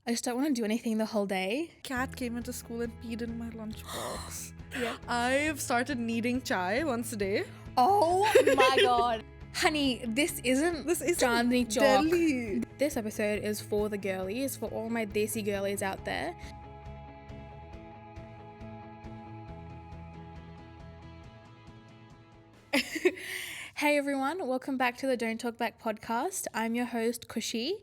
I just don't want to do anything the whole day. Cat came into school and peed in my lunchbox. Yeah. I've started kneading chai once a day. Oh my god. Honey, this isn't Chandni Chowk. Delhi. This episode is for the girlies, for all my desi girlies out there. Hey everyone, welcome back to the Don't Talk Back podcast. I'm your host Khushee,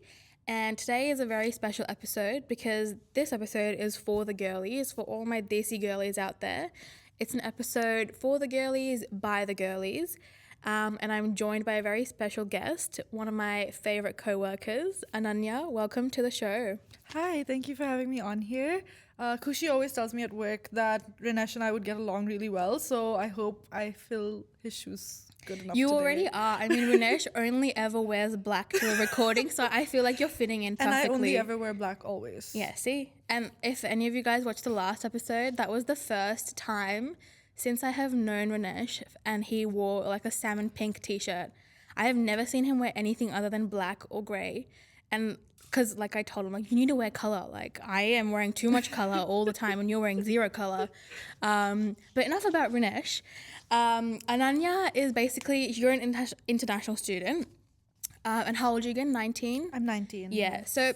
and today is a very special episode because this episode is for the girlies, for all my desi girlies out there. It's an episode for the girlies, by the girlies, and I'm joined by a very special guest, one of my favorite co-workers, Ananya. Welcome to the show. Hi, thank you for having me on here. Khushee always tells me at work that Rinesh and I would get along really well, so I hope I fill his shoes good enough You today. already are. I mean, Rinesh only ever wears black to a recording, so I feel like you're fitting in perfectly. And I only ever wear black always. Yeah, see? And if any of you guys watched the last episode, that was the first time since I have known Rinesh and he wore like a salmon pink t-shirt. I have never seen him wear anything other than black or grey. And because like I told him, like, you need to wear colour. Like I am wearing too much colour all the time and you're wearing zero colour. But enough about Rinesh. Ananya is basically, you're an international student. And how old are you again? 19? I'm 19. Yeah. So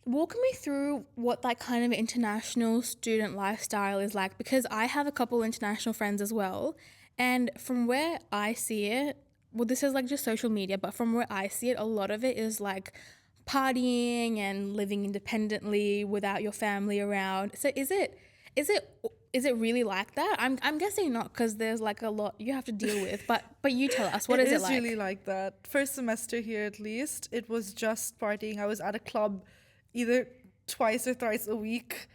walk me through what that kind of international student lifestyle is like, because I have a couple international friends as well. And from where I see it, well, this is like just social media, but from where I see it, a lot of it is like partying and living independently without your family around. So is it really like that? I'm guessing not, because there's like a lot you have to deal with. But you tell us, what is it like? It is really like that. First semester here, at least, it was just partying. I was at a club either twice or thrice a week,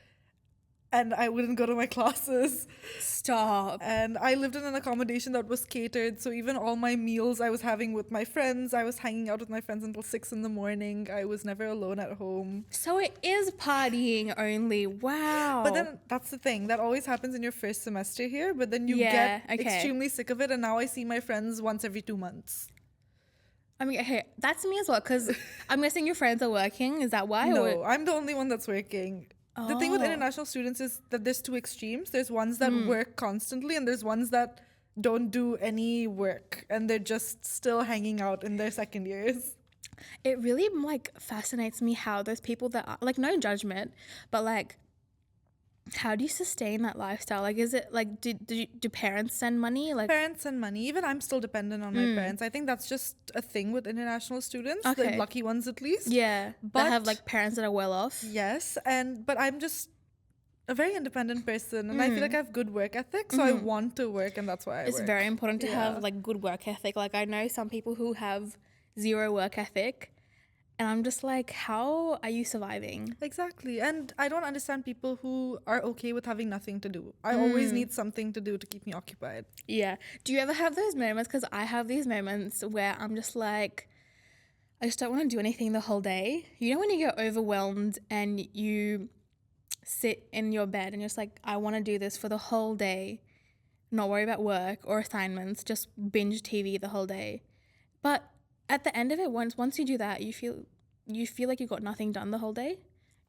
and I wouldn't go to my classes. Stop. And I lived in an accommodation that was catered, so even all my meals I was having with my friends. I was hanging out with my friends until 6 a.m. I was never alone at home. So it is partying only. Wow. But then that's the thing. That always happens in your first semester here, but then you get extremely sick of it, and now I see my friends once every 2 months. I mean, hey, that's me as well, because I'm guessing your friends are working. Is that why? No, I'm the only one that's working. Oh. The thing with international students is that there's two extremes. There's ones that work constantly, and there's ones that don't do any work, and they're just still hanging out in their second years. It really like fascinates me how those people that are, like, no judgment, but like, how do you sustain that lifestyle? Like, is it like, do parents send money? Like, parents send money. Even I'm still dependent on my parents. I think that's just a thing with international students, the lucky ones at least. Yeah, but that have like parents that are well off. Yes, but I'm just a very independent person, and I feel like I have good work ethic, so I want to work, and that's why I work. It's very important to have like good work ethic. Like, I know some people who have zero work ethic, and I'm just like, how are you surviving? Exactly. And I don't understand people who are okay with having nothing to do. I always need something to do to keep me occupied. Yeah. Do you ever have those moments? Because I have these moments where I'm just like, I just don't want to do anything the whole day. You know when you get overwhelmed and you sit in your bed and you're just like, I want to do this for the whole day, not worry about work or assignments, just binge TV the whole day. But at the end of it, once you do that, you feel like you got nothing done the whole day.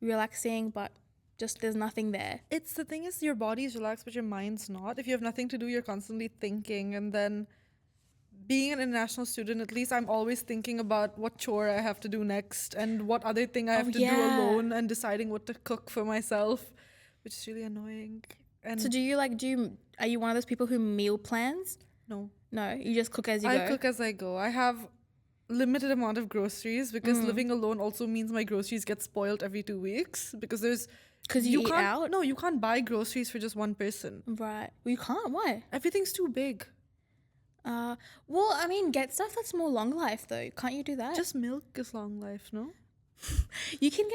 Relaxing, but just there's nothing there. It's the thing is, your body's relaxed, but your mind's not. If you have nothing to do, you're constantly thinking. And then being an international student, at least I'm always thinking about what chore I have to do next and what other thing I have to do alone, and deciding what to cook for myself, which is really annoying. And so are you one of those people who meal plans? No, you just cook as you go. I cook as I go. I have limited amount of groceries because living alone also means my groceries get spoiled every 2 weeks, because you eat out? No, you can't buy groceries for just one person. Right. Well, you can't. Why? Everything's too big. Well, I mean, get stuff that's more long life though. Can't you do that? Just milk is long life, no? You can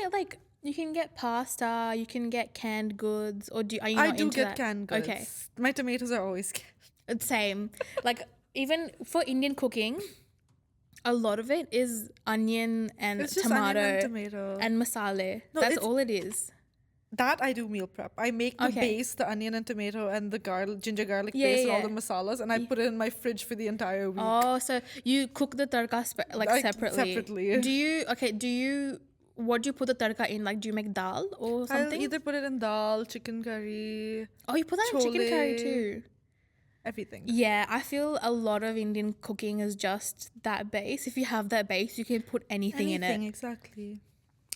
get pasta, you can get canned goods, or are you not I do into get that? canned goods. Okay. My tomatoes are always canned. Same. Like, even for Indian cooking, a lot of it is onion and It's just tomato, onion and tomato and masala. No, That's all it is. That I do meal prep. I make the base, the onion and tomato, and the ginger garlic paste, and all the masalas, and I put it in my fridge for the entire week. Oh, so you cook the tadka separately. Separately. Do you what do you put the tadka in? Like, do you make dal or I'll something? either put it in dal, chicken curry, Oh, you put that in chicken curry chole. too. everything. Yeah, I feel a lot of Indian cooking is just that base. If you have that base, you can put anything in it. Exactly.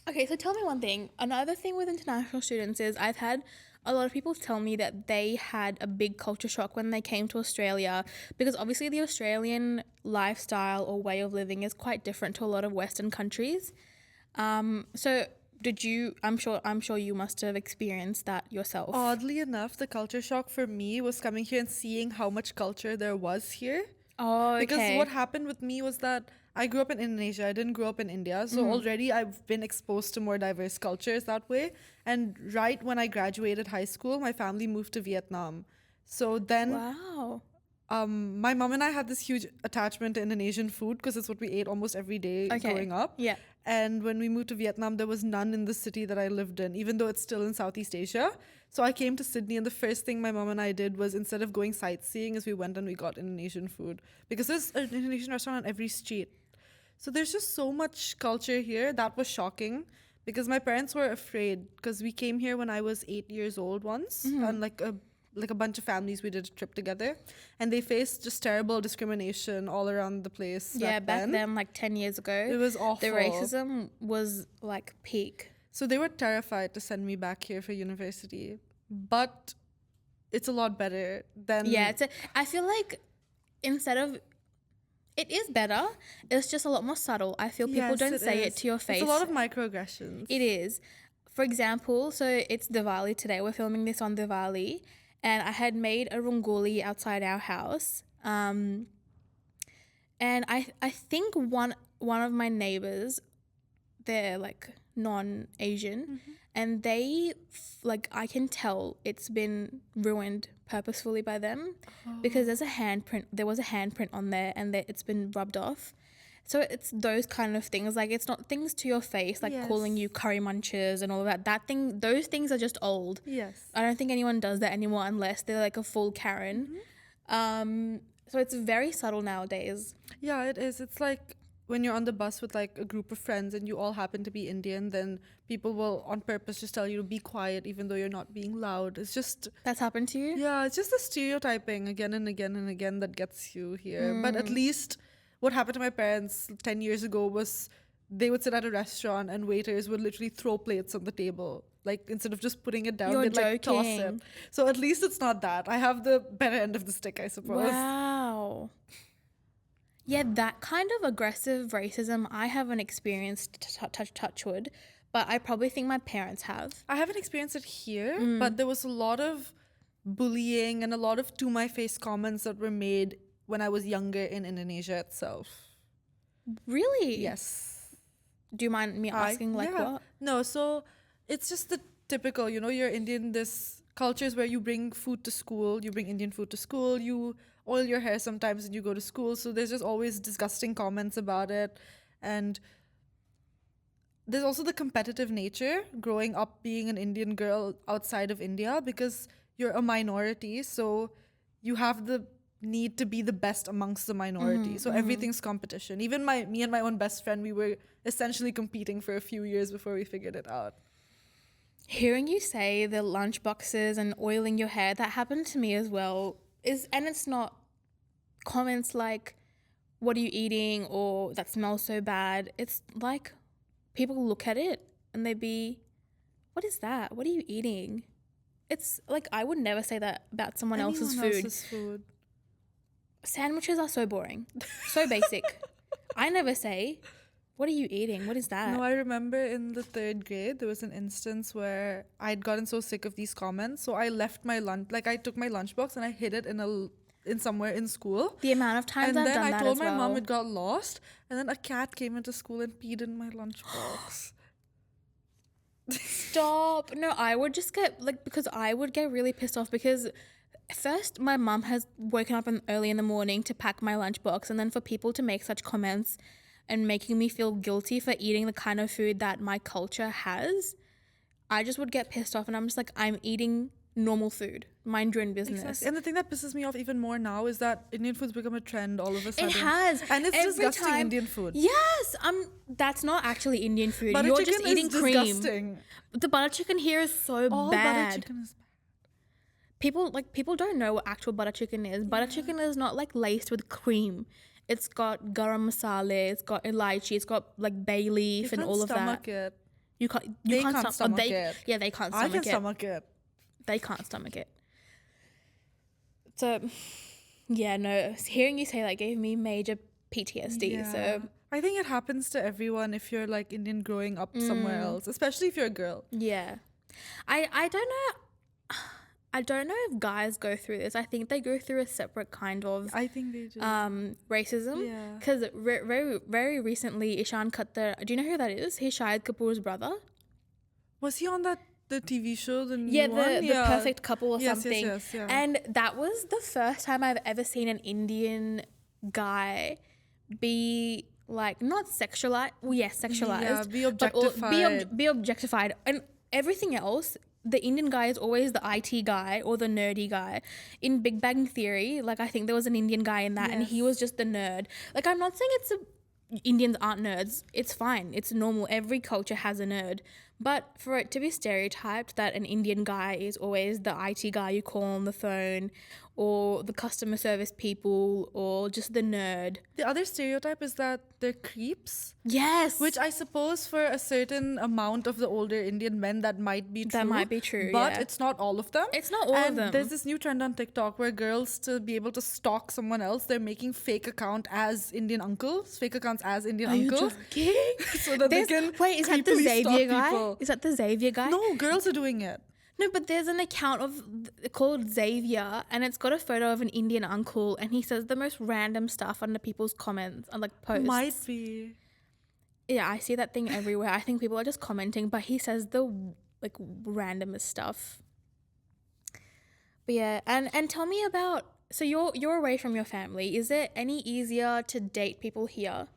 Okay, so tell me one thing. Another thing with international students is I've had a lot of people tell me that they had a big culture shock when they came to Australia, because obviously the Australian lifestyle or way of living is quite different to a lot of Western countries. So did you? I'm sure you must have experienced that yourself. Oddly enough, the culture shock for me was coming here and seeing how much culture there was here. Oh, okay. Because what happened with me was that I grew up in Indonesia. I didn't grow up in India. So already I've been exposed to more diverse cultures that way. And right when I graduated high school, my family moved to Vietnam. So then Wow. my mom and I had this huge attachment to Indonesian food because it's what we ate almost every day growing up. Yeah. And when we moved to Vietnam, there was none in the city that I lived in, even though it's still in Southeast Asia. So I came to Sydney, and the first thing my mom and I did was, instead of going sightseeing, is we went and we got Indonesian food, because there's an Indonesian restaurant on every street. So there's just so much culture here. That was shocking, because my parents were afraid, because we came here when I was 8 years old once, and like a bunch of families, we did a trip together, and they faced just terrible discrimination all around the place. Yeah, back then, like 10 years ago, it was awful. the racism was like peak. So they were terrified to send me back here for university, but it's a lot better than I feel like instead of, it is better, it's just a lot more subtle. I feel people don't say it to your face. It's a lot of microaggressions. It is. For example, so it's Diwali today. We're filming this on Diwali, and I had made a rangoli outside our house. And I think one of my neighbors, they're like non-Asian, and they like, I can tell it's been ruined purposefully by them, because there was a handprint on there, and it's been rubbed off. So it's those kind of things, like it's not things to your face, like calling you curry munchers and all of that. Those things are just old. Yes. I don't think anyone does that anymore unless they're like a full Karen. So it's very subtle nowadays. Yeah, it is. It's like when you're on the bus with like a group of friends and you all happen to be Indian, then people will on purpose just tell you to be quiet even though you're not being loud. It's just... That's happened to you? Yeah, it's just the stereotyping again and again and again that gets you here. But at least what happened to my parents 10 years ago was they would sit at a restaurant and waiters would literally throw plates on the table. Like, instead of just putting it down, You're they'd like toss it. joking. So at least it's not that. I have the better end of the stick, I suppose. Wow. Yeah, that kind of aggressive racism I haven't experienced, touch wood, but I probably think my parents have. I haven't experienced it here, but there was a lot of bullying and a lot of to my face comments that were made when I was younger in Indonesia itself. Really? Yes. Do you mind me asking what? No, so it's just the typical, you're Indian, this cultures where you bring food to school, you bring Indian food to school, you oil your hair sometimes and you go to school. So there's just always disgusting comments about it. And there's also the competitive nature growing up being an Indian girl outside of India, because you're a minority. So you have the need to be the best amongst the minority. So everything's competition. Even me and my own best friend, we were essentially competing for a few years before we figured it out. Hearing you say the lunch boxes and oiling your hair, that happened to me as well. And it's not comments like, what are you eating, or that smells so bad. It's like people look at it and they'd be, what is that? What are you eating? It's like, I would never say that about someone else's food. Sandwiches are so boring, so basic. I never say, what are you eating? What is that? No, I remember in the 3rd grade, there was an instance where I'd gotten so sick of these comments. So I left my lunch, like I took my lunchbox and I hid it in somewhere in school. The amount of times I've done that as well. And then I told my mom it got lost. And then a cat came into school and peed in my lunchbox. Stop. No, I would just get because I would get really pissed off, because first my mum has woken up early in the morning to pack my lunchbox, and then for people to make such comments and making me feel guilty for eating the kind of food that my culture has, I just would get pissed off, and I'm just like, I'm eating normal food. Mind your own business. Exactly. And the thing that pisses me off even more now is that Indian food's become a trend all of a sudden. It has. And it's Every disgusting time- Indian food. Yes, that's not actually Indian food. Butter You're chicken just eating is cream. disgusting. The butter chicken here is so All bad. butter chicken is bad. People don't know what actual butter chicken is. Butter chicken is not like laced with cream. It's got garam masala, it's got elaichi, it's got like bay leaf and all of that. It. You can't. They can't stomach they, it. Yeah, they can't I stomach can it. stomach it. They can't stomach it. So, yeah, no. Hearing you say that gave me major PTSD. Yeah. So I think it happens to everyone if you're like Indian growing up somewhere else, especially if you're a girl. yeah, I don't know. I don't know if guys go through this. I think they go through a separate kind of I think they do. racism. Yeah. Because very recently, Ishan Khattar. Do you know who that is? He's Shahid Kapoor's brother. Was he on the TV show? The new Yeah, one? the Perfect Couple or Yes, something. yes, yeah. And that was the first time I've ever seen an Indian guy be like not sexualized. Well, yes, sexualized. Yeah, be but objectified. Be objectified. And everything else, the Indian guy is always the IT guy or the nerdy guy. In Big Bang Theory, like I think there was an Indian guy in that and he was just the nerd. Like I'm not saying Indians aren't nerds. It's fine. It's normal. Every culture has a nerd. But for it to be stereotyped that an Indian guy is always the IT guy you call on the phone or the customer service people or just the nerd. The other stereotype is that they're creeps. Yes. Which I suppose for a certain amount of the older Indian men that might be true. That might be true, But yeah. it's not all of them. It's not all of them. There's this new trend on TikTok where girls, to be able to stalk someone else, they're making fake account as Indian uncles, fake accounts as Indian uncles. So that they can wait, is that the creepily stalk Xavier guy? people. Is that the Xavier guy? No, girls are doing it. No, but there's an account called Xavier, and it's got a photo of an Indian uncle, and he says the most random stuff under people's comments and like posts. Might be. Yeah, I see that thing everywhere. I think people are just commenting, but he says the like randomest stuff. But yeah, and tell me about. So you're away from your family. Is it any easier to date people here?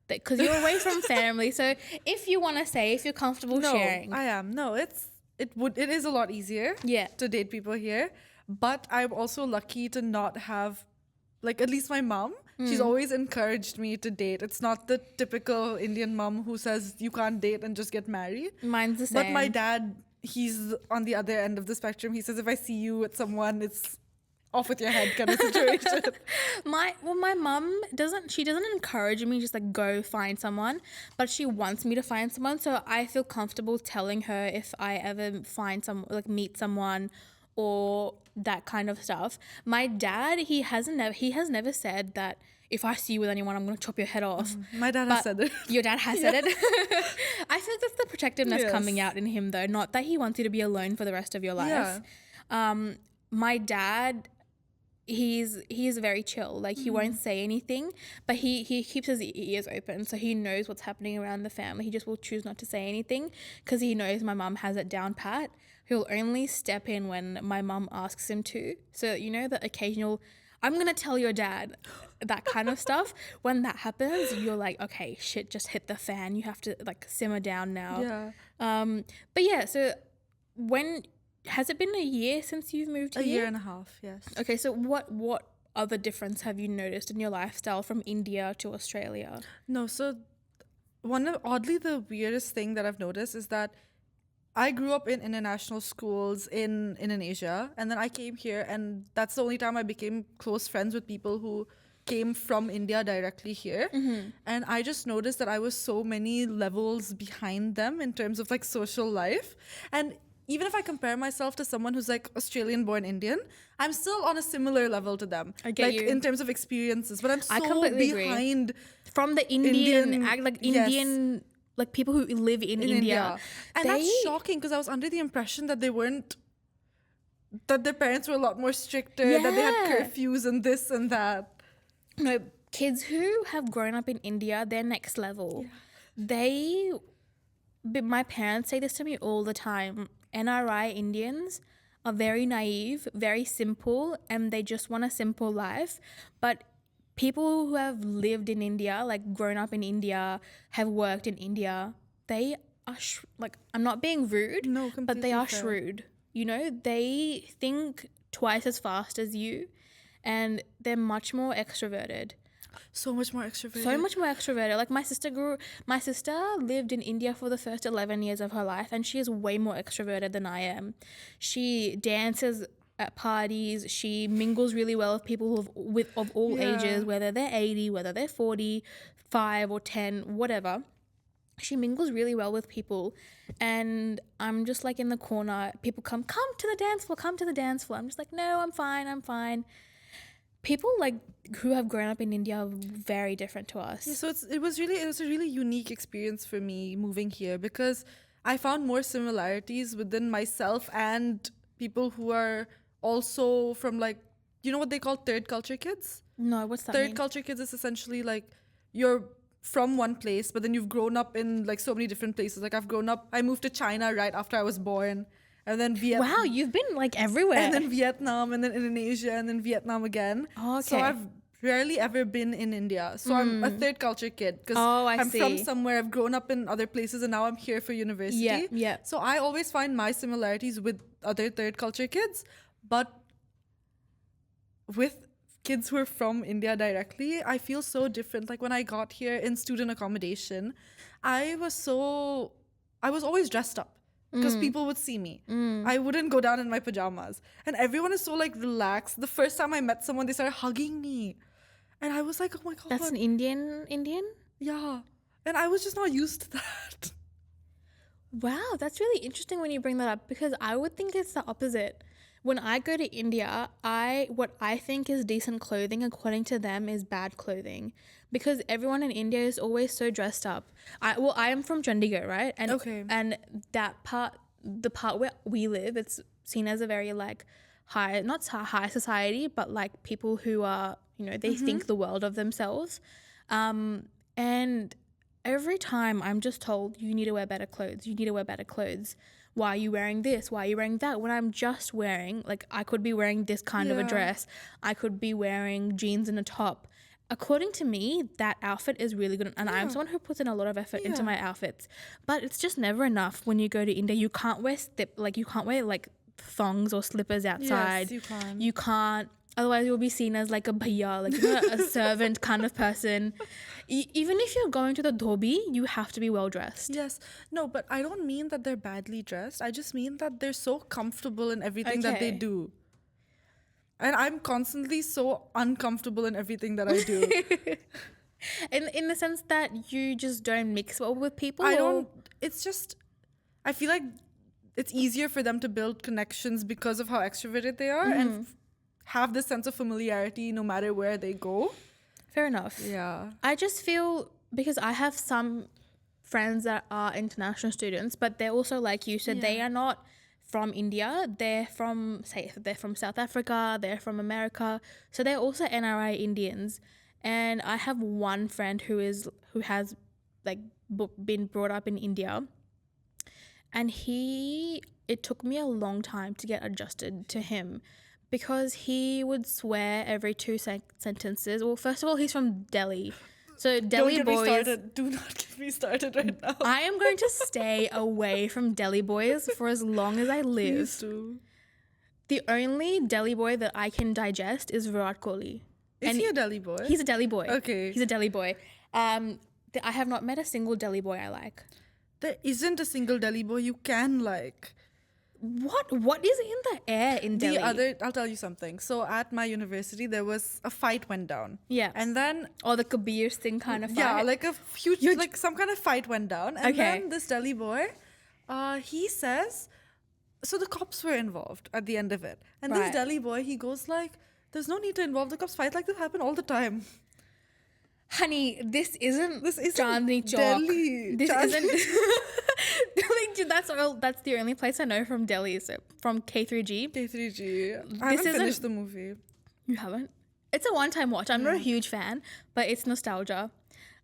Because you're away from family. So if you want to say, if you're comfortable sharing. I am. No, it is a lot easier to date people here. But I'm also lucky to not have, like, at least my mom, she's always encouraged me to date. It's not the typical Indian mom who says you can't date and just get married. Mine's the same. But my dad, he's on the other end of the spectrum. He says if I see you with someone, it's off with your head kind of situation. My mum doesn't encourage me just like go find someone, but she wants me to find someone, so I feel comfortable telling her if I ever find meet someone or that kind of stuff. My dad, he has never said that if I see you with anyone, I'm going to chop your head off. My dad has said it. Your dad has said it. I feel like that's the protectiveness coming out in him, though, not that he wants you to be alone for the rest of your life. Yeah. My dad, he's very chill. Like he won't say anything, but he keeps his ears open, so he knows what's happening around the family. He just will choose not to say anything because he knows my mum has it down pat. He'll only step in when my mum asks him to. So you know the occasional, I'm gonna tell your dad, that kind of stuff. When that happens, you're like, okay, shit just hit the fan. You have to like simmer down now. Yeah. But yeah, so when has it been a year since you've moved here? A year and a half, yes. Okay, so what other difference have you noticed in your lifestyle from India to Australia? No, so oddly the weirdest thing that I've noticed is that I grew up in international schools in Indonesia, and then I came here, and that's the only time I became close friends with people who came from India directly here. And I just noticed that I was so many levels behind them in terms of like social life. And even if I compare myself to someone who's like Australian born Indian, I'm still on a similar level to them. I get you. In terms of experiences, but I'm so completely behind from the Indian like people who live in India. And that's shocking because I was under the impression that that their parents were a lot more stricter, that they had curfews and this and that. No, kids who have grown up in India, they're next level. My parents say this to me all the time. NRI Indians are very naive, very simple, and they just want a simple life. But people who have lived in India, like grown up in India, have worked in India, they are I'm not being rude, but they are shrewd. You know, they think twice as fast as you, and they're much more extroverted. So much more extroverted. So much more extroverted. Like my sister lived in India for the first 11 years of her life, and she is way more extroverted than I am. She dances at parties. She mingles really well with people of all ages, whether they're 80, whether they're 45 or 10, whatever. She mingles really well with people, and I'm just like in the corner. People come to the dance floor, come to the dance floor. I'm just like, no, I'm fine. People like who have grown up in India are very different to us. Yeah, so it was a really unique experience for me moving here, because I found more similarities within myself and people who are also from, like, you know what they call third culture kids? No, what's that Third mean? culture kids is essentially like you're from one place, but then you've grown up in like so many different places. Like I moved to China right after I was born, and then Vietnam. Wow, you've been like everywhere. And then Vietnam, and then Indonesia, and then Vietnam again. Oh, So okay. I've rarely ever been in India. So I'm a third culture kid, because I'm see. from somewhere. I've grown up in other places, and now I'm here for university. Yeah. So I always find my similarities with other third culture kids, but with kids who are from India directly, I feel so different. Like when I got here in student accommodation, I was always dressed up, because people would see me. I wouldn't go down in my pajamas. And everyone is so like relaxed. The first time I met someone, they started hugging me. And I was like, oh my God. That's an Indian? Yeah. And I was just not used to that. Wow, that's really interesting when you bring that up, because I would think it's the opposite. When I go to India, what I think is decent clothing, according to them, is bad clothing, because everyone in India is always so dressed up. I am from Chandigarh, right? And Okay. And the part where we live, it's seen as a very like not high society, but like people who are, you know, they think the world of themselves. And every time I'm just told, you need to wear better clothes. You need to wear better clothes. Why are you wearing this? Why are you wearing that? When I'm just wearing, like, I could be wearing this kind of a dress. I could be wearing jeans and a top. According to me, that outfit is really good. And I'm someone who puts in a lot of effort into my outfits. But it's just never enough when you go to India. You can't wear thongs or slippers outside. Yes, you can. You can't. Otherwise, you'll be seen as like a bhaiya, like, you know, a servant kind of person. Even if you're going to the dhobi, you have to be well dressed. Yes. No, but I don't mean that they're badly dressed. I just mean that they're so comfortable in everything that they Okay. do. And I'm constantly so uncomfortable in everything that I do. In the sense that you just don't mix well with people? It's just, I feel like it's easier for them to build connections because of how extroverted they are and have this sense of familiarity no matter where they go. Fair enough. Yeah. I just feel, because I have some friends that are international students, but they're also like you, so they are not from India. They're from South Africa, they're from America, so they're also NRI Indians. And I have one friend who has like been brought up in India, and it took me a long time to get adjusted to him, because he would swear every two sentences. Well, first of all, he's from Delhi. So Delhi boys. Do not get me started right now. I am going to stay away from Delhi boys for as long as I live. Please do. The only Delhi boy that I can digest is Virat Kohli. Is he a Delhi boy? He's a Delhi boy. Okay. He's a Delhi boy. I have not met a single Delhi boy I like. There isn't a single Delhi boy you can like. What is in the air in Delhi? I'll tell you something. So at my university, there was a fight went down. Yeah. And then Or the Kabir Singh kind of fight. yeah, like a huge, like some kind of fight went down. And then this Delhi boy, he says, so the cops were involved at the end of it. And this Right. Delhi boy, he goes like, there's no need to involve the cops. Fights like this happen all the time. Honey, this isn't Chandni Chowk. Delhi. This isn't. Like, that's the only place I know from Delhi. So from K3G. K3G. I haven't isn't- finished the movie. You haven't? It's a one-time watch. I'm not a huge fan, but it's nostalgia.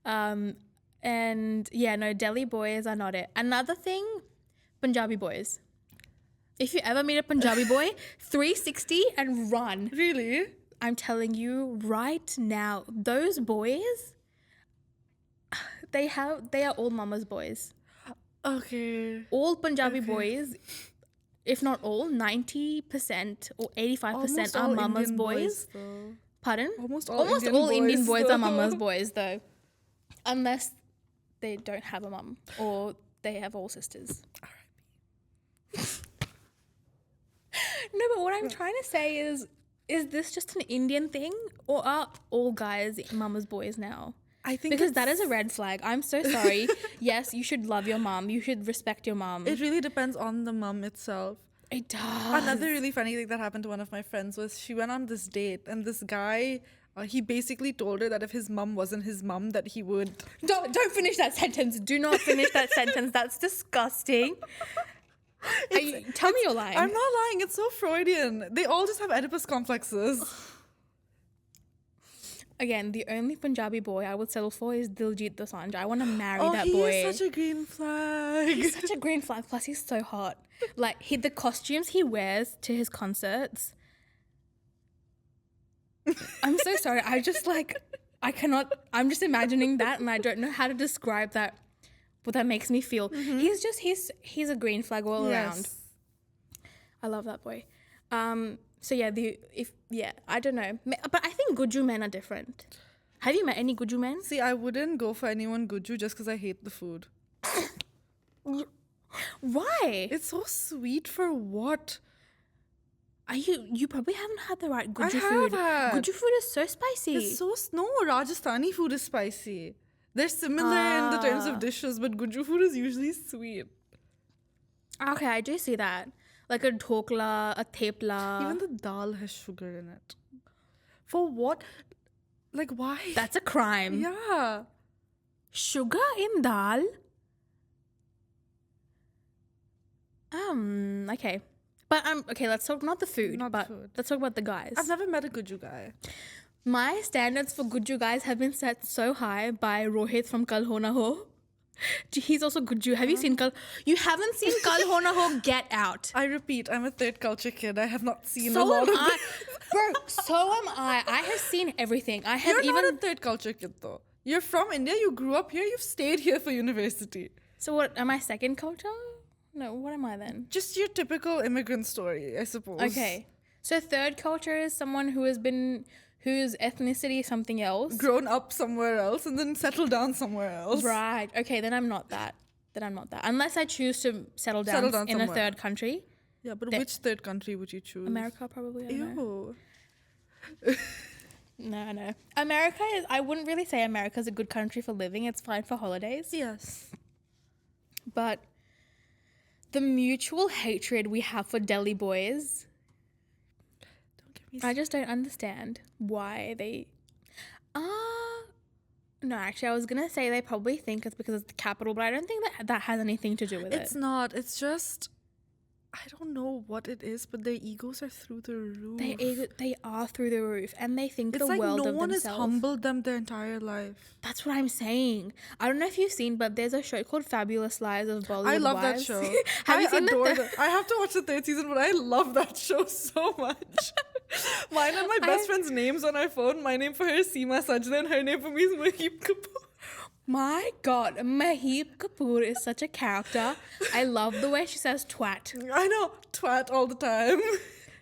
And yeah, no, Delhi boys are not it. Another thing, Punjabi boys. If you ever meet a Punjabi boy, 360 and run. Really? I'm telling you right now, those boys, they are all mama's boys. Okay. All Punjabi boys, if not all, 90% or 85% are all mama's Indian boys. though. Pardon? Almost all Indian boys though. are mama's boys, though. Unless they don't have a mum or they have all sisters. No, but what I'm trying to say is this just an Indian thing, or are all guys mama's boys now? I think Because that is a red flag. I'm so sorry. Yes, you should love your mom. You should respect your mom. it really depends on the mum itself. It does. Another really funny thing that happened to one of my friends was she went on this date and this guy, he basically told her that if his mum wasn't his mum, that he would. Don't finish that sentence. Do not finish that sentence. That's disgusting. Tell me you're lying. I'm not lying. It's so Freudian. They all just have Oedipus complexes. Again, the only Punjabi boy I would settle for is Diljit Dosanjh. I want to marry that he boy. is such a green flag. He's such a green flag. Plus, he's so hot. Like, the costumes he wears to his concerts. I'm so sorry. I cannot. I'm just imagining that, and I don't know how to describe that. What that makes me feel. He's a green flag all around. I love that boy. So yeah, I don't know, but I think Guju men are different. Have you met any Guju men? See, I wouldn't go for anyone Guju just because I hate the food. Why? It's so sweet for what? You probably haven't had the right Guju I food. have had. Guju food is so spicy. It's so no, Rajasthani food is spicy. They're similar in the terms of dishes, but Guju food is usually sweet. Okay, I do see that. Like a dhokla, a thepla. Even the dal has sugar in it. For what? Like, why? That's a crime. Yeah. Sugar in dal? Okay. But okay, let's talk not the food, but let's talk about the guys. I've never met a Guju guy. My standards for Guju guys have been set so high by Rohit from Kal Ho Na Ho. He's also Guju. Have you seen Kal? You haven't seen Kal Ho Na Ho? Get out. I repeat, I'm a third culture kid. I have not seen a So lot am of I. Bro, so am I. I have seen everything. I have You're even... not a third culture kid though. You're from India, you grew up here, you've stayed here for university. So what, am I second culture? No, what am I then? Just your typical immigrant story, I suppose. Okay. So third culture is someone whose ethnicity is something else. Grown up somewhere else and then settled down somewhere else. Right. Okay, then I'm not that. Unless I choose to settle down in a third country. Yeah, but which third country would you choose? America, probably. I don't know. Ew. No. I wouldn't really say America's a good country for living. It's fine for holidays. Yes. But the mutual hatred we have for Delhi boys, I just don't understand why they... No, actually, I was going to say they probably think it's because it's the capital, but I don't think that has anything to do with it. It's not. It's just... I don't know what it is, but their egos are through the roof. They are through the roof, and they think the world of themselves. It's like no one has humbled them their entire life. That's what I'm saying. I don't know if you've seen, but there's a show called Fabulous Lives of Bollywood I love Wives. that show. Have you seen that? I have to watch the third season, but I love that show so much. Mine and my best friend's names on our phone. My name for her is Seema Sajda, and her name for me is Mahib Kapoor. My God, Mahib Kapoor is such a character. I love the way she says twat. I know, twat all the time.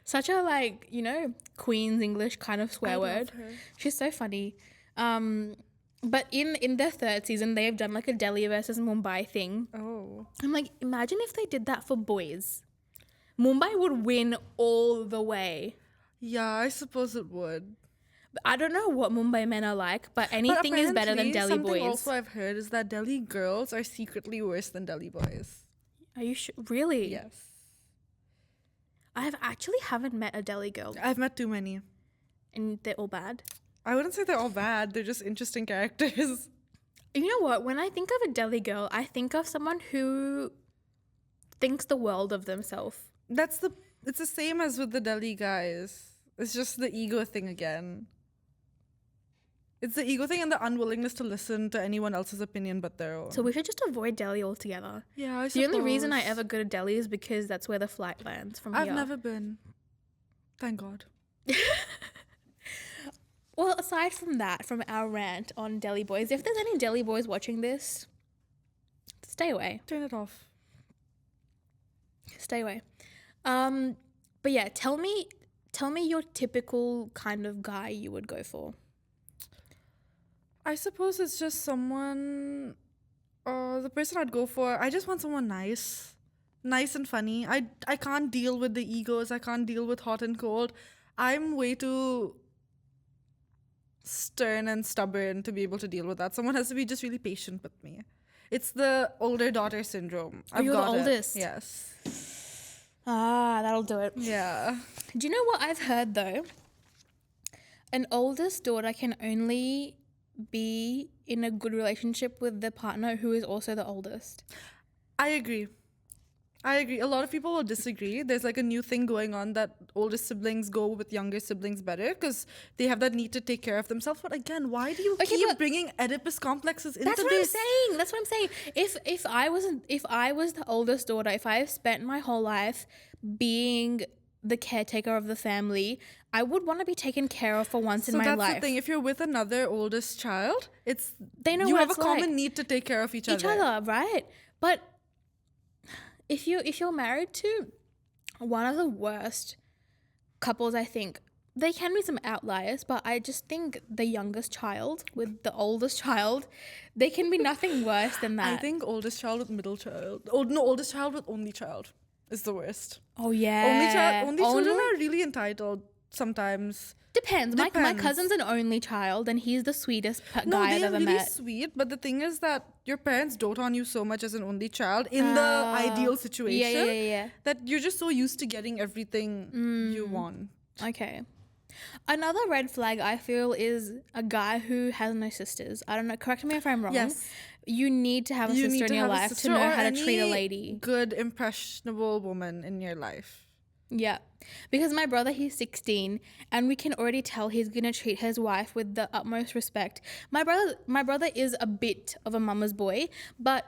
Such a Queen's English kind of swear word. Her. She's so funny. But in their third season, they have done like a Delhi versus Mumbai thing. Oh. I'm like, imagine if they did that for boys. Mumbai would win all the way. Yeah, I suppose it would. I don't know what Mumbai men are like, but anything is better than Delhi boys. Something also I've heard is that Delhi girls are secretly worse than Delhi boys. Are you sure? Really? Yes. I haven't met a Delhi girl. I've met too many. And they're all bad? I wouldn't say they're all bad. They're just interesting characters. You know what? When I think of a Delhi girl, I think of someone who thinks the world of themselves. It's the same as with the Delhi guys. It's just the ego thing again. It's the ego thing and the unwillingness to listen to anyone else's opinion but their own. So we should just avoid Delhi altogether. Yeah, I suppose. The only reason I ever go to Delhi is because that's where the flight lands from here. I've never been. Thank God. Well, aside from that, from our rant on Delhi boys, if there's any Delhi boys watching this, stay away. Turn it off. Stay away. But yeah, tell me your typical kind of guy you would go for. I suppose it's just someone, the person I'd go for, I just want someone nice. Nice and funny. I can't deal with the egos. I can't deal with hot and cold. I'm way too stern and stubborn to be able to deal with that. Someone has to be just really patient with me. It's the older daughter syndrome. Oh, you're the oldest. Yes. That'll do it. Yeah. Do you know what I've heard though? An oldest daughter can only be in a good relationship with the partner who is also the oldest. I agree. A lot of people will disagree. There's like a new thing going on that older siblings go with younger siblings better because they have that need to take care of themselves. But again, why do you keep bringing Oedipus complexes into this? That's what I'm saying. If I was the oldest daughter, if I have spent my whole life being the caretaker of the family, I would want to be taken care of for once in my life. So that's the thing. If you're with another oldest child, they know you what have it's a common like. need to take care of each other. Each other, right? But if you're married to one of the worst couples, I think there can be some outliers, but I just think the youngest child with the oldest child, there can be nothing worse than that. I think oldest child with middle child. Oldest child with only child is the worst. Oh yeah. Only children are really entitled sometimes. Depends. My cousin's an only child and he's the sweetest guy I've ever met. They're really sweet, but the thing is that your parents dote on you so much as an only child in the ideal situation that you're just so used to getting everything you want. Okay. Another red flag I feel is a guy who has no sisters. I don't know, correct me if I'm wrong. Yes. You need to have a sister in your life to know how to treat a lady. Good, impressionable woman in your life. Yeah. Because my brother, he's 16 and we can already tell he's going to treat his wife with the utmost respect. My brother is a bit of a mama's boy, but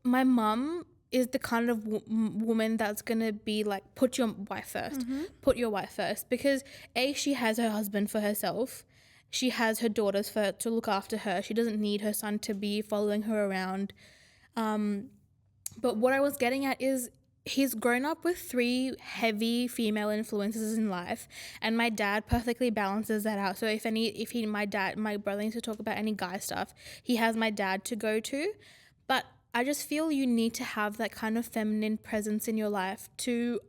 my mum is the kind of woman that's going to be like, put your wife first. Mm-hmm. Put your wife first. Because she has her husband for herself. She has her daughters to look after her. She doesn't need her son to be following her around. But what I was getting at is he's grown up with 3 heavy female influences in life, and my dad perfectly balances that out. So if my brother needs to talk about any guy stuff, he has my dad to go to. But I just feel you need to have that kind of feminine presence in your life to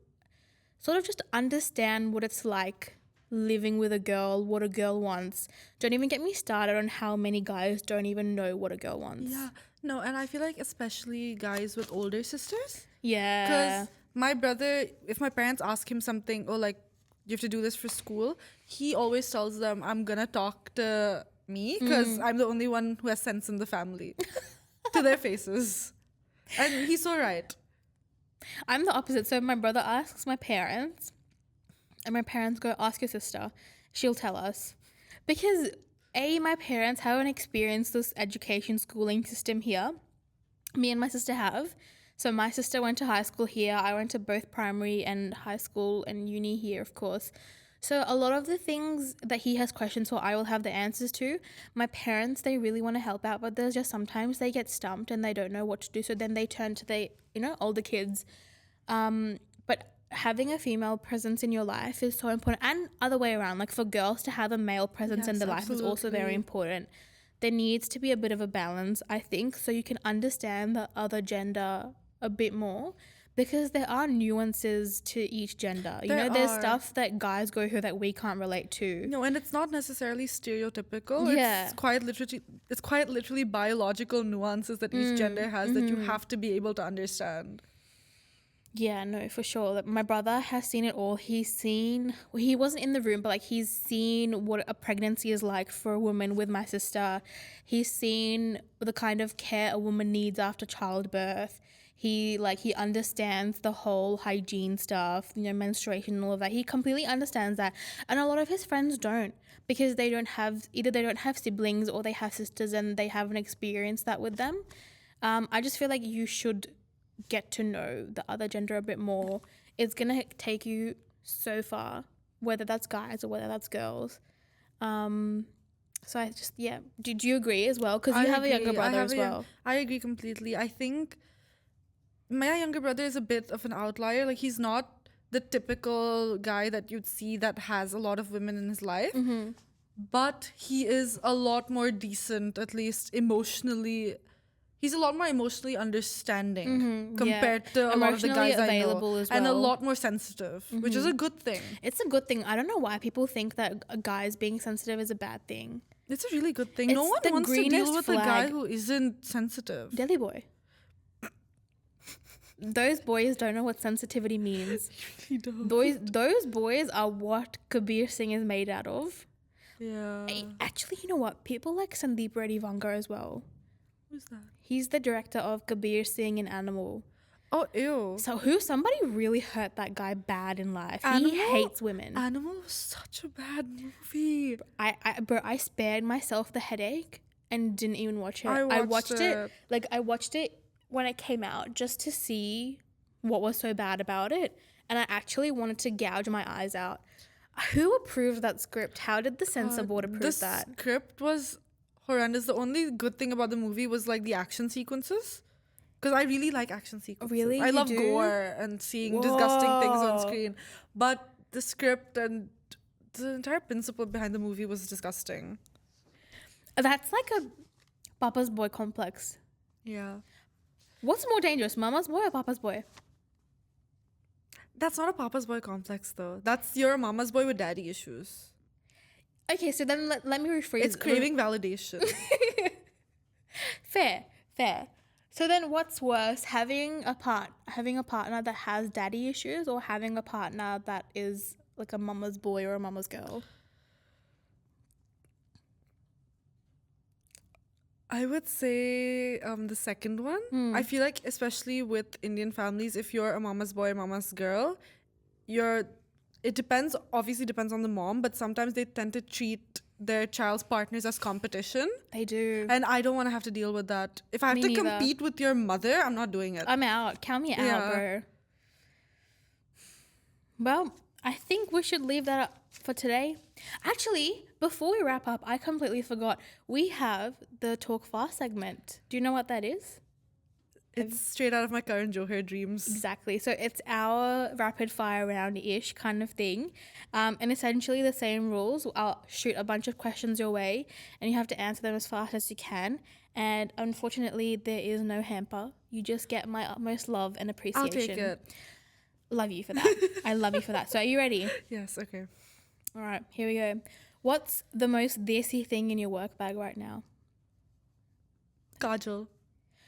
sort of just understand what it's like living with a girl, what a girl wants. Don't even get me started on how many guys don't even know what a girl wants. Yeah, no, and I feel like especially guys with older sisters. Yeah. Because my brother, if my parents ask him something, or like, you have to do this for school, he always tells them, I'm going to talk to me because I'm the only one who has sense in the family. To their faces. And he's so right. I'm the opposite. So my brother asks my parents, and my parents go, ask your sister. She'll tell us. Because my parents haven't experienced this education schooling system here. Me and my sister have. So my sister went to high school here. I went to both primary and high school and uni here, of course. So a lot of the things that he has questions for, I will have the answers to. My parents, they really want to help out, but there's just sometimes they get stumped and they don't know what to do. So then they turn to the, older kids. But having a female presence in your life is so important, and other way around. Like for girls to have a male presence in their life is also very important. There needs to be a bit of a balance, I think, so you can understand the other gender a bit more. Because there are nuances to each gender. There's stuff that guys go through that we can't relate to. No, and it's not necessarily stereotypical. Yeah. It's quite literally biological nuances that each gender has that you have to be able to understand. Yeah, no, for sure. My brother has seen it all. He wasn't in the room, but he's seen what a pregnancy is like for a woman with my sister. He's seen the kind of care a woman needs after childbirth. He understands the whole hygiene stuff, menstruation and all of that. He completely understands that. And a lot of his friends don't, because they don't have siblings or they have sisters and they haven't experienced that with them. I just feel like you should get to know the other gender a bit more. It's going to take you so far, whether that's guys or whether that's girls. So I just, Did you agree as well? Because you have a younger brother as well. I agree completely. I think my younger brother is a bit of an outlier. Like, he's not the typical guy that you'd see that has a lot of women in his life. Mm-hmm. But he is a lot more decent, at least emotionally. He's a lot more emotionally understanding compared to a lot of the Emotionally guys I know. available as And a well. lot more sensitive, which is a good thing. It's a good thing. I don't know why people think that a guy's being sensitive is a bad thing. It's a really good thing. It's No one the wants to deal greenest with a guy flag. who isn't sensitive. Delhi boy. Those boys don't know what sensitivity means. He does. Those boys are what Kabir Singh is made out of. Yeah. Actually, you know what? People like Sandeep Reddy Vanga as well. Who's that? He's the director of Kabir Singh and Animal. Oh, ew. So somebody really hurt that guy bad in life. Animal? He hates women. Animal was such a bad movie. I spared myself the headache and didn't even watch it. I watched it. I watched it when it came out just to see what was so bad about it. And I actually wanted to gouge my eyes out. Who approved that script? How did the censor board approve that? The script was horrendous. The only good thing about the movie was like the action sequences. Because I really like action sequences. Really? I You love do? gore and seeing disgusting things on Whoa. screen. But the script and the entire principle behind the movie was disgusting. That's like a Papa's boy complex. Yeah. What's more dangerous, Mama's boy or Papa's boy? That's not a Papa's boy complex though. That's your mama's boy with daddy issues. Okay, so then let me rephrase. It's craving validation. Fair. So then what's worse, having a partner that has daddy issues or having a partner that is like a mama's boy or a mama's girl? I would say the second one. I feel like especially with Indian families, if you're a mama's boy or mama's girl, it obviously depends on the mom, but sometimes they tend to treat their child's partners as competition. They do. And I don't want to have to deal with that. If I have Me to neither. compete with your mother, I'm not doing it. I'm out. Count me out, bro. Well, I think we should leave that up for today. Actually, before we wrap up, I completely forgot. We have the Talk Fast segment. Do you know what that is? It's straight out of my Karan Johar dreams. Exactly. So it's our rapid fire round-ish kind of thing. And essentially the same rules. I'll shoot a bunch of questions your way and you have to answer them as fast as you can. And unfortunately, there is no hamper. You just get my utmost love and appreciation. I'll take it. Love you for that. I love you for that. So are you ready? Yes, okay. All right, here we go. What's the most desi thing in your work bag right now? Kajal.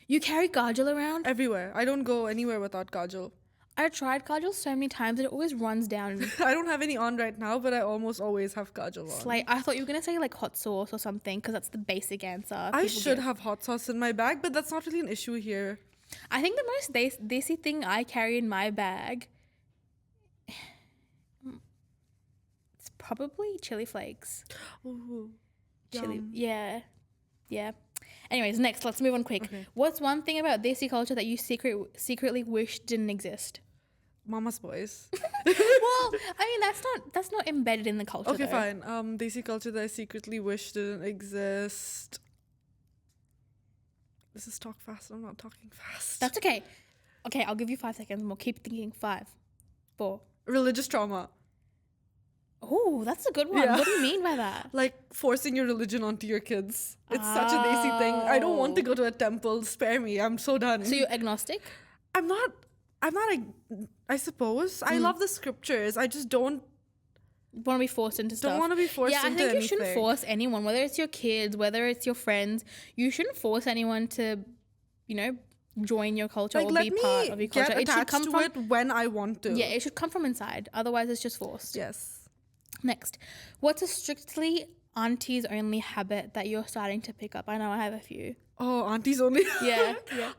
You carry kajal around? Everywhere. I don't go anywhere without kajal. I tried kajal so many times and it always runs down. I don't have any on right now, but I almost always have kajal on. Like, I thought you were going to say like hot sauce or something because that's the basic answer. I people should give. have hot sauce in my bag, but that's not really an issue here. I think the most desi thing I carry in my bag, it's probably chili flakes. Ooh, Chili, yum. yeah. Anyways, next, let's move on quick. Okay. What's one thing about desi culture that you secretly wish didn't exist? Mama's boys. Well, I mean that's not embedded in the culture. Okay, though. fine. Desi culture that I secretly wish didn't exist. This is talk fast. I'm not talking fast. That's okay. Okay, I'll give you 5 seconds more. Keep thinking. 5, 4. Religious trauma. Oh, that's a good one. Yeah. What do you mean by that? Like forcing your religion onto your kids. It's such a desi thing. I don't want to go to a temple. Spare me. I'm so done. So you're agnostic? I'm not I suppose. I love the scriptures. I just don't Want to be forced into stuff? want to be forced Yeah, I into think you anything. shouldn't force anyone, whether it's your kids, whether it's your friends. You shouldn't force anyone to, join your culture Like, or let be part me of your get culture. It should attached come to from it when I want to. Yeah, it should come from inside. Otherwise, it's just forced. Yes. Next, what's a strictly aunties only habit that you're starting to pick up? I know I have a few. Oh, aunties only. Yeah.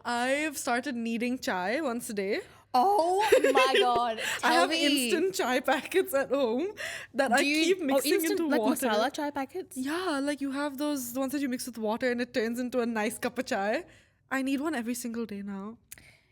I've started kneading chai once a day. Oh my god! I Tell have me. instant chai packets at home that I keep mixing instant, into like water. masala chai packets? Yeah, like you have the ones that you mix with water and it turns into a nice cup of chai. I need one every single day now.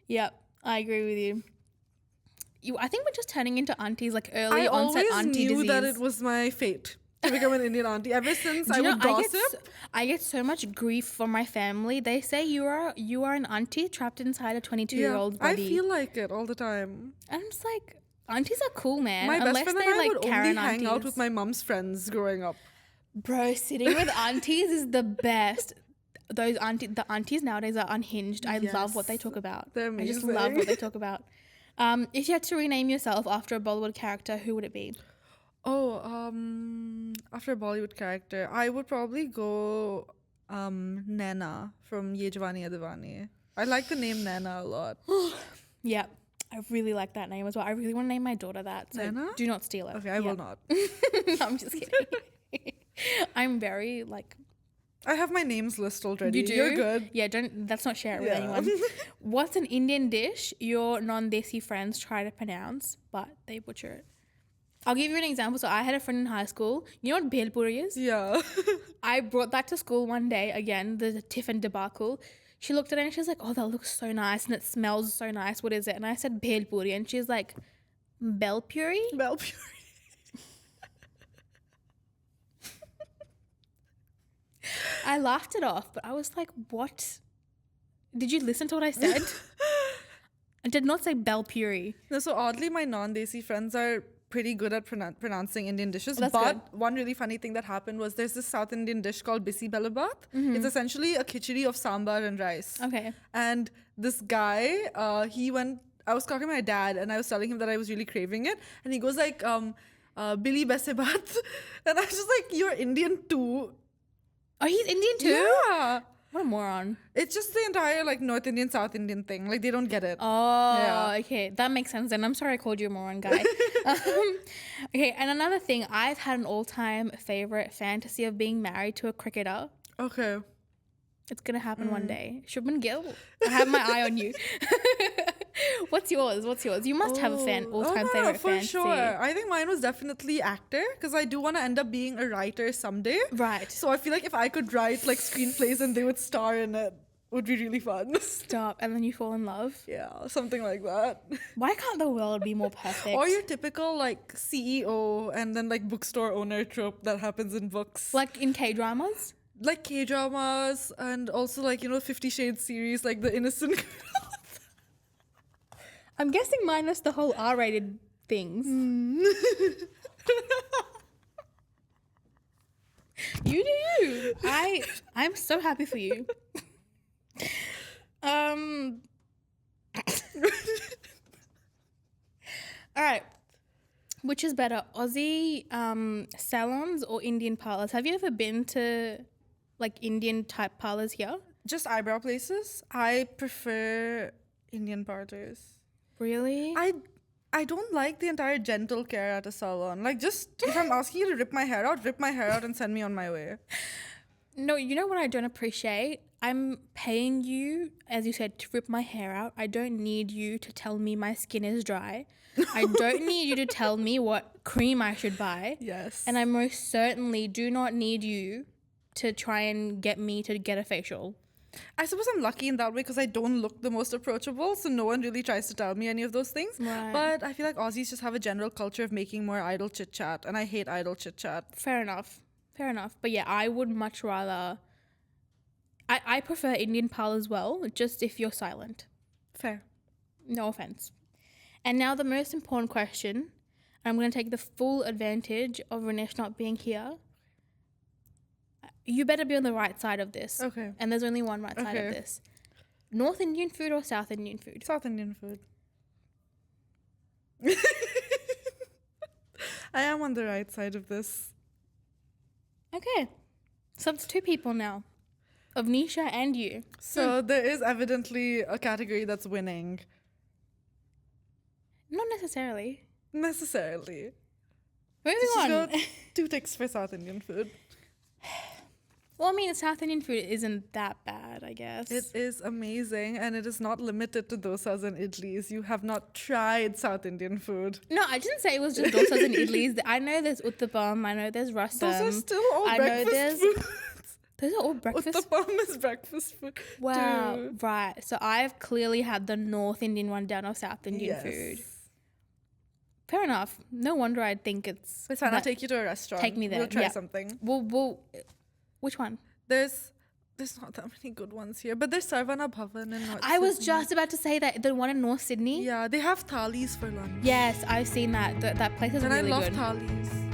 Yep, I agree with you. I think we're just turning into aunties, like early I onset always auntie knew disease. that it was my fate to become an Indian auntie. Ever since Do I you know, would gossip. I get so much grief from my family. They say you are an auntie trapped inside a 22-year-old I body. feel like it all the time. And I'm just like, Aunties are cool, man. My best Unless friend and they I like would only Karen hang out aunties. with my mom's friends growing up. Bro, sitting with aunties is the best. The aunties nowadays are unhinged. I love what they Yes. talk about. They're I just love amazing. what they talk about. If you had to rename yourself after a Bollywood character, who would it be? Oh, after a Bollywood character, I would probably go Naina from Ye Jawani Hai Diwani. I like the name Naina a lot. Yeah, I really like that name as well. I really want to name my daughter that. So Naina? do not steal it. Okay, I will not. I'm just kidding. I'm very like. I have my names list already. You do? You're good. Yeah, don't. Let's not share it with Yeah. anyone. What's an Indian dish your non-desi friends try to pronounce, but they butcher it? I'll give you an example. So I had a friend in high school. You know what bhel puri is? Yeah. I brought that to school one day. Again, the tiffin debacle. She looked at it and she's like, "Oh, that looks so nice and it smells so nice. What is it?" And I said bhel puri, and she's like, "Bell puri." Bell puri. I laughed it off, but I was like, "What? Did you listen to what I said?" I did not say bell puri. No, so oddly, my non-desi friends are pretty good at pronouncing Indian dishes. That's but good. one really funny thing that happened was there's this South Indian dish called bisi belabat. It's essentially a khichdi of sambar and rice. Okay. And this guy, I was talking to my dad and I was telling him that I was really craving it. And he goes like, Billy Besebat. And I was just like, you're Indian too. Oh, he's Indian too? Yeah. What a moron. It's just the entire like North Indian, South Indian thing. Like they don't get it. Oh, Yeah. okay. That makes sense then. I'm sorry I called you a moron, guy. Okay, and another thing, I've had an all-time favorite fantasy of being married to a cricketer. Okay. It's going to happen one day. Shubman Gill, I have my eye on you. What's yours? You must have a all-time favorite for fantasy. sure. I think mine was definitely actor because I do want to end up being a writer someday. Right. So I feel like if I could write like screenplays and they would star in it, would be really fun. Stop. And then you fall in love. Yeah, something like that. Why can't the world be more perfect? Or your typical like CEO and then like bookstore owner trope that happens in books. Like in K-dramas? Like K-dramas and also like, 50 Shades series, like The Innocent Girl. I'm guessing minus the whole R-rated things. You do you. I'm so happy for you. All right. Which is better, Aussie salons or Indian parlors? Have you ever been to like Indian type parlors here? Just eyebrow places. I prefer Indian parlors. Really? I don't like the entire gentle care at a salon. Like, just if I'm asking you to rip my hair out and send me on my way. No, you know what I don't appreciate? I'm paying you, as you said, to rip my hair out. I don't need you to tell me my skin is dry. I don't need you to tell me what cream I should buy. Yes. And I most certainly do not need you to try and get me to get a facial. I suppose I'm lucky in that way because I don't look the most approachable, so no one really tries to tell me any of those things. Right. But I feel like Aussies just have a general culture of making more idle chit chat, and I hate idle chit chat. Fair enough. But yeah, I would much rather... I prefer Indian parlor as well, just if you're silent. Fair. No offense. And now the most important question. I'm going to take the full advantage of Rinesh not being here. You better be on the right side of this. Okay. And there's only one right side of Okay. this. North Indian food or South Indian food? South Indian food. I am on the right side of this. Okay. So it's two people now. Of Nisha and you. So there is evidently a category that's winning. Not necessarily. Necessarily. Moving Let's on. just go 2 ticks for South Indian food. Well, I mean, South Indian food isn't that bad, I guess. It is amazing, and it is not limited to dosas and idlis. You have not tried South Indian food. No, I didn't say it was just dosas and idlis. I know there's uttapam. I know there's rasam. Those are still all I know breakfast there's- food. Those are all breakfast. Uttapam is breakfast food. Wow. too. Right. So I've clearly had the North Indian one down of South Indian Yes. food. Fair enough. No wonder I'd think it's... It's fine. I'll that- take you to a restaurant. Take me there, We'll try yeah. something. We'll... Which one? There's there's not that many good ones here, but there's Sarvana Bhavan in North I was Sydney. just about to say that the one in North Sydney. Yeah, they have thalis for lunch. Yes, I've seen that. That place is And really I love good. thalis.